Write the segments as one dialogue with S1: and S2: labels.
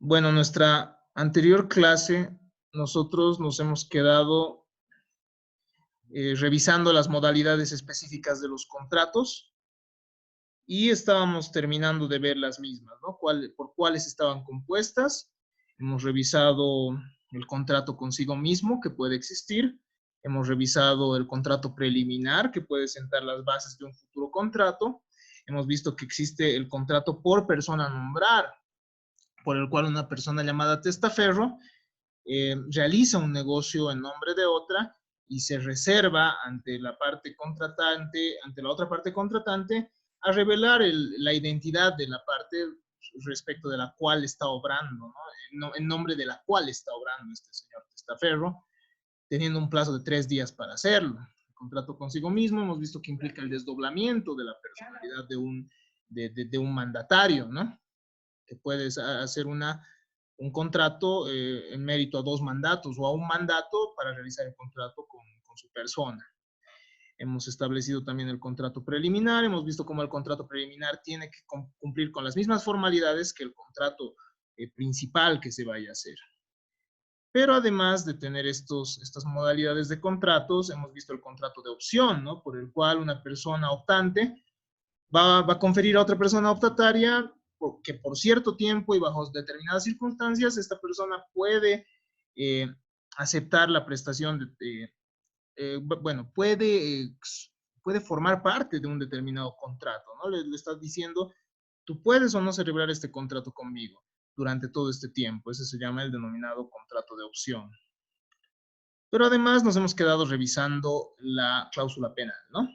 S1: Bueno, en nuestra anterior clase, nosotros nos hemos quedado revisando las modalidades específicas de los contratos y estábamos terminando de ver las mismas, ¿no? Por cuáles estaban compuestas. Hemos revisado el contrato consigo mismo, que puede existir. Hemos revisado el contrato preliminar, que puede sentar las bases de un futuro contrato. Hemos visto que existe el contrato por persona a nombrar, por el cual una persona llamada testaferro realiza un negocio en nombre de otra y se reserva ante la parte contratante, ante la otra parte contratante, a revelar la identidad de la parte respecto de la cual está obrando, ¿no? En nombre de la cual está obrando este señor testaferro, teniendo un plazo de 3 días para hacerlo. El contrato consigo mismo hemos visto que implica el desdoblamiento de la personalidad de un mandatario, ¿no? Que puedes hacer un contrato en mérito a 2 mandatos o a un mandato para realizar el contrato con su persona. Hemos establecido también el contrato preliminar, hemos visto cómo el contrato preliminar tiene que cumplir con las mismas formalidades que el contrato principal que se vaya a hacer. Pero además de tener estas modalidades de contratos, hemos visto el contrato de opción, ¿no? Por el cual una persona optante va a conferir a otra persona optataria que por cierto tiempo y bajo determinadas circunstancias esta persona puede eh, aceptar la prestación, bueno, puede formar parte de un determinado contrato, ¿no? Le estás diciendo, tú puedes o no celebrar este contrato conmigo durante todo este tiempo. Ese se llama el denominado contrato de opción. Pero además nos hemos quedado revisando la cláusula penal, ¿no?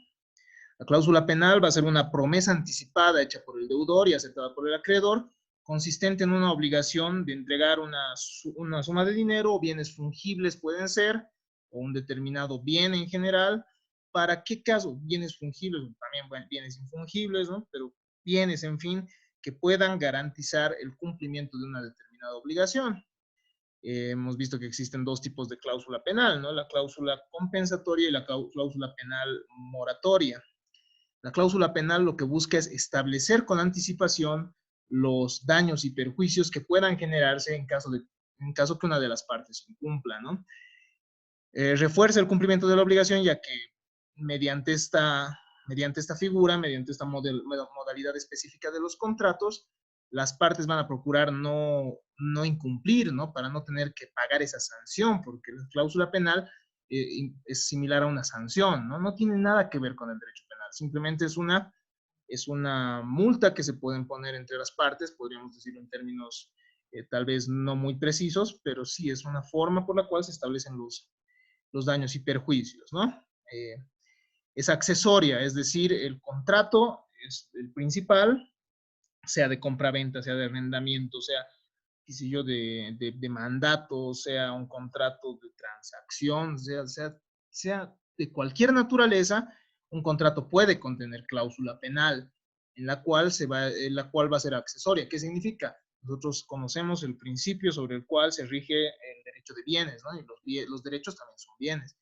S1: La cláusula penal va a ser una promesa anticipada hecha por el deudor y aceptada por el acreedor, consistente en una obligación de entregar una suma de dinero o bienes fungibles pueden ser, o un determinado bien en general. ¿Para qué caso? Bienes fungibles, también bueno, bienes infungibles, ¿no? Pero bienes, en fin, que puedan garantizar el cumplimiento de una determinada obligación. Hemos visto que existen 2 tipos de cláusula penal, ¿no? La cláusula compensatoria y la cláusula penal moratoria. La cláusula penal lo que busca es establecer con anticipación los daños y perjuicios que puedan generarse en caso que una de las partes incumpla, ¿no? Refuerza el cumplimiento de la obligación, ya que mediante esta figura, mediante esta modalidad específica de los contratos, las partes van a procurar no incumplir, ¿no? Para no tener que pagar esa sanción, porque la cláusula penal es similar a una sanción, ¿no? No tiene nada que ver con el derecho penal, simplemente es una multa que se pueden poner entre las partes, podríamos decirlo en términos tal vez no muy precisos, pero sí es una forma por la cual se establecen los daños y perjuicios, ¿no? Es accesoria, es decir, el contrato es el principal, sea de compraventa, sea de arrendamiento, sea, qué sé yo, de mandato, sea un contrato de transacción, sea de cualquier naturaleza, un contrato puede contener cláusula penal, en la cual va a ser accesoria. ¿Qué significa? Nosotros conocemos el principio sobre el cual se rige el derecho de bienes, ¿no? Y los derechos también son bienes.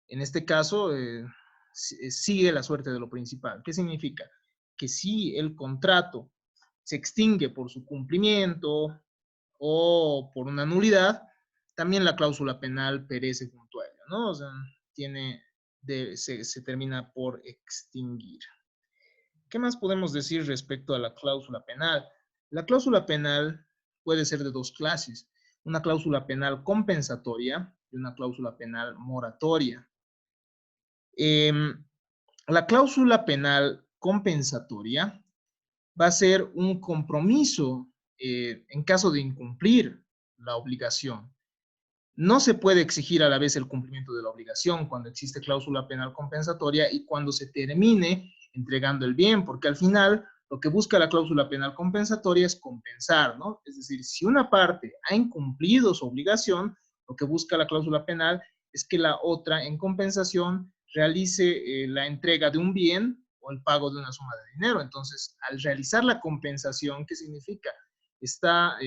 S1: En este caso, sigue la suerte de lo principal. ¿Qué significa? Que si el contrato se extingue por su cumplimiento o por una nulidad, también la cláusula penal perece junto a ella, ¿no? O sea, se termina por extinguir. ¿Qué más podemos decir respecto a la cláusula penal? La cláusula penal puede ser de 2 clases, una cláusula penal compensatoria y una cláusula penal moratoria. La cláusula penal compensatoria va a ser un compromiso en caso de incumplir la obligación. No se puede exigir a la vez el cumplimiento de la obligación cuando existe cláusula penal compensatoria y cuando se termine entregando el bien, porque al final lo que busca la cláusula penal compensatoria es compensar, ¿no? Es decir, si una parte ha incumplido su obligación, lo que busca la cláusula penal es que la otra, en compensación, realice la entrega de un bien o el pago de una suma de dinero. Entonces, al realizar la compensación, ¿qué significa? Está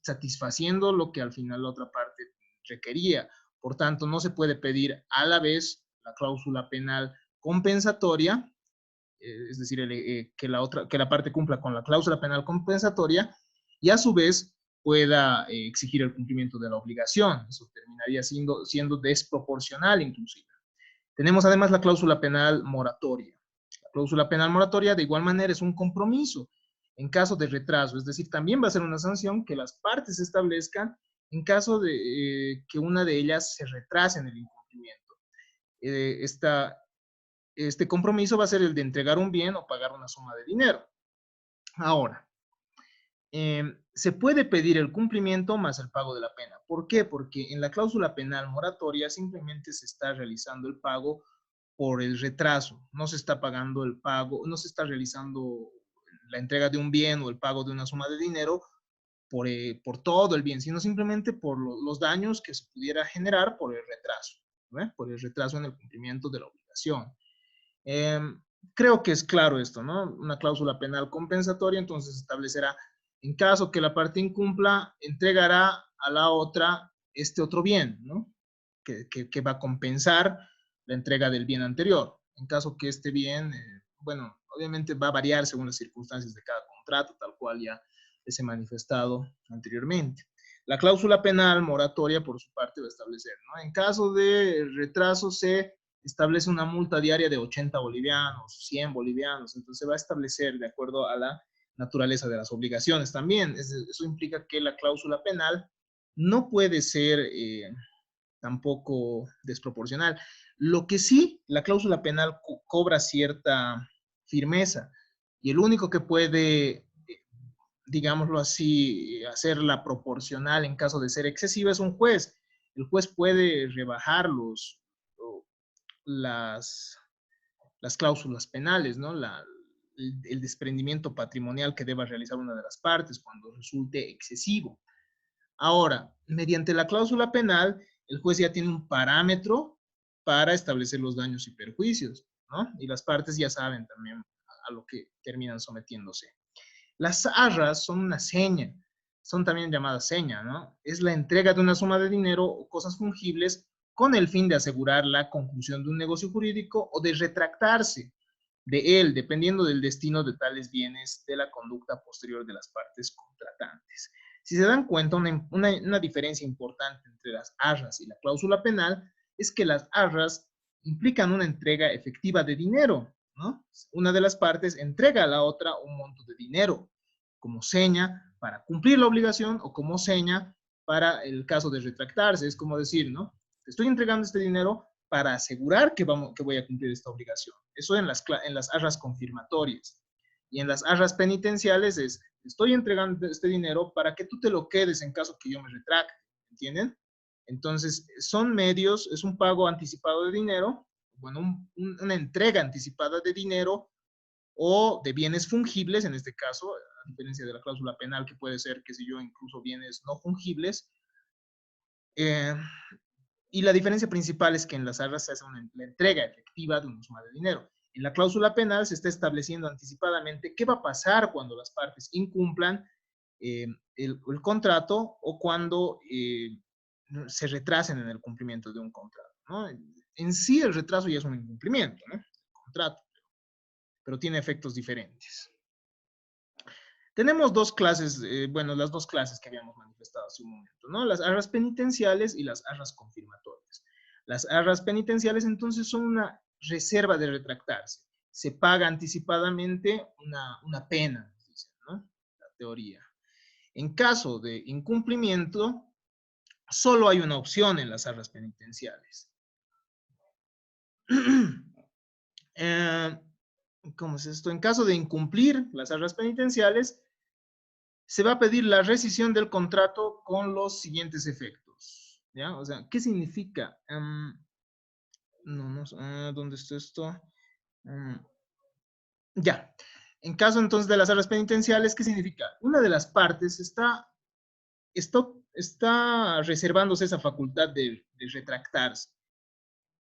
S1: satisfaciendo lo que al final la otra parte requería. Por tanto, no se puede pedir a la vez la cláusula penal compensatoria, es decir, que la parte cumpla con la cláusula penal compensatoria, y a su vez pueda exigir el cumplimiento de la obligación. Eso terminaría siendo desproporcional inclusive. Tenemos además la cláusula penal moratoria. La cláusula penal moratoria de igual manera es un compromiso en caso de retraso, es decir, también va a ser una sanción que las partes establezcan en caso de que una de ellas se retrase en el incumplimiento. Este compromiso va a ser el de entregar un bien o pagar una suma de dinero. Ahora, se puede pedir el cumplimiento más el pago de la pena. ¿Por qué? Porque en la cláusula penal moratoria simplemente se está realizando el pago por el retraso. No se está pagando el pago, no se está realizando la entrega de un bien o el pago de una suma de dinero por todo el bien, sino simplemente por los daños que se pudiera generar por el retraso, ¿no? Por el retraso en el cumplimiento de la obligación. Creo que es claro esto, ¿no? Una cláusula penal compensatoria, entonces establecerá, en caso que la parte incumpla, entregará a la otra este otro bien, ¿no? Que va a compensar la entrega del bien anterior. En caso que este bien, bueno, obviamente va a variar según las circunstancias de cada contrato, tal cual ya les he manifestado anteriormente. La cláusula penal moratoria, por su parte, va a establecer, ¿no? En caso de retraso, se establece una multa diaria de 80 bolivianos, 100 bolivianos, entonces va a establecer de acuerdo a la naturaleza de las obligaciones también. Eso implica que la cláusula penal no puede ser tampoco desproporcional. Lo que sí, la cláusula penal cobra cierta firmeza y el único que puede, digámoslo así, hacerla proporcional en caso de ser excesiva es un juez. El juez puede rebajar las, las cláusulas penales, ¿no? El desprendimiento patrimonial que deba realizar una de las partes cuando resulte excesivo. Ahora, mediante la cláusula penal, el juez ya tiene un parámetro para establecer los daños y perjuicios, ¿no? Y las partes ya saben también a lo que terminan sometiéndose. Las arras son una seña, son también llamadas seña, ¿no? Es la entrega de una suma de dinero o cosas fungibles con el fin de asegurar la conclusión de un negocio jurídico o de retractarse de él, dependiendo del destino de tales bienes de la conducta posterior de las partes contratantes. Si se dan cuenta, una diferencia importante entre las arras y la cláusula penal es que las arras implican una entrega efectiva de dinero, ¿no? Una de las partes entrega a la otra un monto de dinero como seña para cumplir la obligación o como seña para el caso de retractarse. Es como decir, ¿no? Te estoy entregando este dinero para asegurar que voy a cumplir esta obligación. Eso en las arras confirmatorias. Y en las arras penitenciales es, te estoy entregando este dinero para que tú te lo quedes en caso que yo me retracte, ¿entienden? Entonces, son medios, es un pago anticipado de dinero, bueno, una entrega anticipada de dinero o de bienes fungibles, en este caso, a diferencia de la cláusula penal, que puede ser, qué sé yo, incluso bienes no fungibles. Y la diferencia principal es que en las arras se hace la entrega efectiva de una suma de dinero. En la cláusula penal se está estableciendo anticipadamente qué va a pasar cuando las partes incumplan el contrato o cuando se retrasen en el cumplimiento de un contrato, ¿no? En sí el retraso ya es un incumplimiento, ¿no? El contrato, pero tiene efectos diferentes. Tenemos dos clases, bueno, las dos clases que habíamos manifestado hace un momento, ¿no? Las arras penitenciales y las arras confirmatorias. Las arras penitenciales entonces son una reserva de retractarse. Se paga anticipadamente una pena, dicen, ¿no? La teoría. En caso de incumplimiento, solo hay una opción en las arras penitenciales. ¿Cómo es esto? En caso de incumplir las arras penitenciales, se va a pedir la rescisión del contrato con los siguientes efectos, ¿ya? O sea, ¿qué significa? ¿Dónde está esto? Ya. En caso entonces de las arras penitenciales, ¿qué significa? Una de las partes está reservándose esa facultad de retractarse.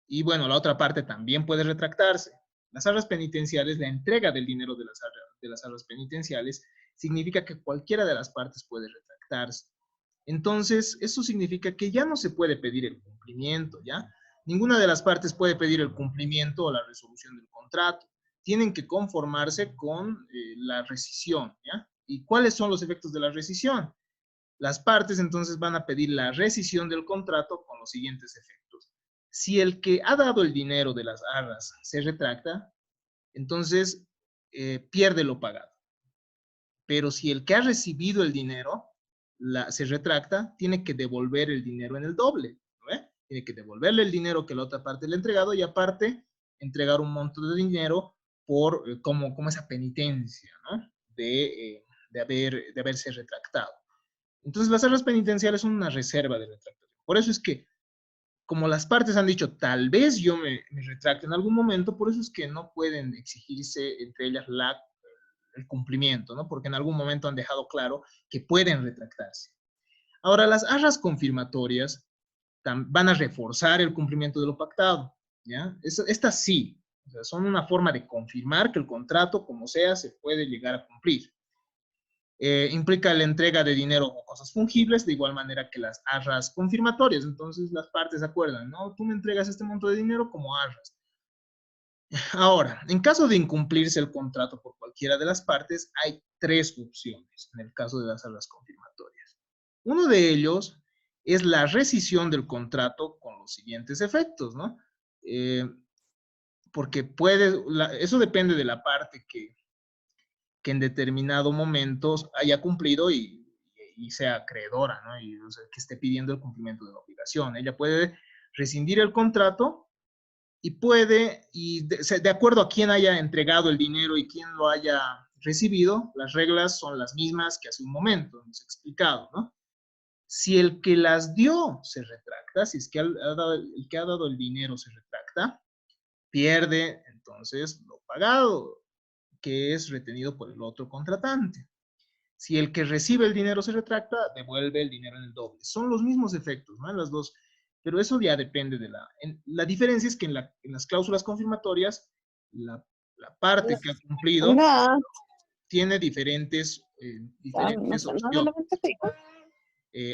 S1: Y bueno, la otra parte también puede retractarse. Las arras penitenciales, la entrega del dinero de las arras penitenciales, significa que cualquiera de las partes puede retractarse. Entonces, eso significa que ya no se puede pedir el cumplimiento, ¿ya? Ninguna de las partes puede pedir el cumplimiento o la resolución del contrato. Tienen que conformarse con la rescisión, ¿ya? ¿Y cuáles son los efectos de la rescisión? Las partes entonces van a pedir la rescisión del contrato con los siguientes efectos. Si el que ha dado el dinero de las arras se retracta, entonces pierde lo pagado. Pero si el que ha recibido el dinero se retracta, tiene que devolver el dinero en el doble. ¿no? Tiene que devolverle el dinero que la otra parte le ha entregado y aparte entregar un monto de dinero por como esa penitencia, ¿no? de haberse retractado. Entonces, las arras penitenciales son una reserva de retractación. Por eso es que, como las partes han dicho, tal vez yo me retracte en algún momento, por eso es que no pueden exigirse entre ellas el cumplimiento, ¿no? Porque en algún momento han dejado claro que pueden retractarse. Ahora, las arras confirmatorias van a reforzar el cumplimiento de lo pactado, ¿ya? Estas sí, o sea, son una forma de confirmar que el contrato, como sea, se puede llegar a cumplir. Implica la entrega de dinero o cosas fungibles, de igual manera que las arras confirmatorias. Entonces, las partes se acuerdan, ¿no? Tú me entregas este monto de dinero como arras. Ahora, en caso de incumplirse el contrato por cualquiera de las partes, hay tres opciones en el caso de las arras confirmatorias. Uno de ellos es la rescisión del contrato con los siguientes efectos, ¿no? Porque eso depende de la parte que en determinado momento haya cumplido y sea acreedora, ¿no? Y o sea, que esté pidiendo el cumplimiento de la obligación. Ella puede rescindir el contrato y de acuerdo a quién haya entregado el dinero y quién lo haya recibido, las reglas son las mismas que hace un momento hemos explicado, ¿no? Si el que las dio se retracta, si es que el que ha dado el dinero se retracta, pierde entonces lo pagado, que es retenido por el otro contratante. Si el que recibe el dinero se retracta, devuelve el dinero en el doble. Son los mismos efectos, ¿no? En las dos, pero eso ya depende de la diferencia es que en las cláusulas confirmatorias, la parte que ha cumplido
S2: Hola.
S1: tiene diferentes opciones.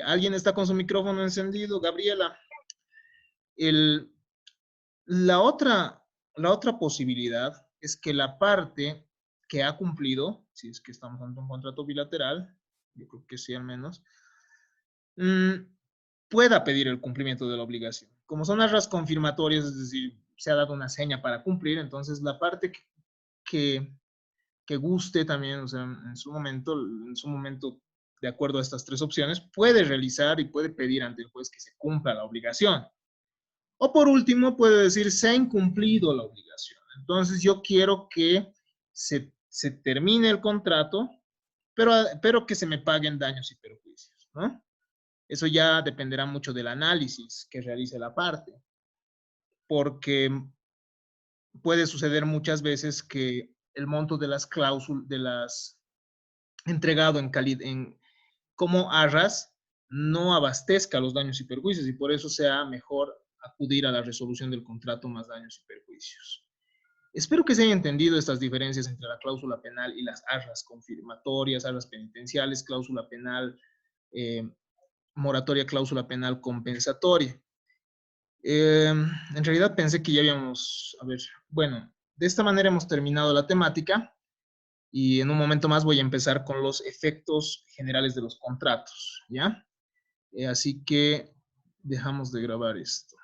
S1: ¿Alguien está con su micrófono encendido? Gabriela. El, la otra posibilidad es que la parte que ha cumplido, si es que estamos ante un contrato bilateral, yo creo que sí al menos, pueda pedir el cumplimiento de la obligación. Como son arras confirmatorias, es decir, se ha dado una seña para cumplir, entonces la parte que guste también, o sea, en su momento, de acuerdo a estas tres opciones, puede realizar y puede pedir ante el juez que se cumpla la obligación. O por último, puede decir, se ha incumplido la obligación. Entonces yo quiero que se termine el contrato, pero que se me paguen daños y perjuicios, ¿no? Eso ya dependerá mucho del análisis que realice la parte, porque puede suceder muchas veces que el monto de las cláusulas, entregado como arras, no abastezca los daños y perjuicios, y por eso sea mejor acudir a la resolución del contrato más daños y perjuicios. Espero que se haya entendido estas diferencias entre la cláusula penal y las arras confirmatorias, arras penitenciales, cláusula penal, moratoria, cláusula penal compensatoria. En realidad pensé que ya habíamos, bueno, de esta manera hemos terminado la temática y en un momento más voy a empezar con los efectos generales de los contratos, ¿ya? Así que dejamos de grabar esto.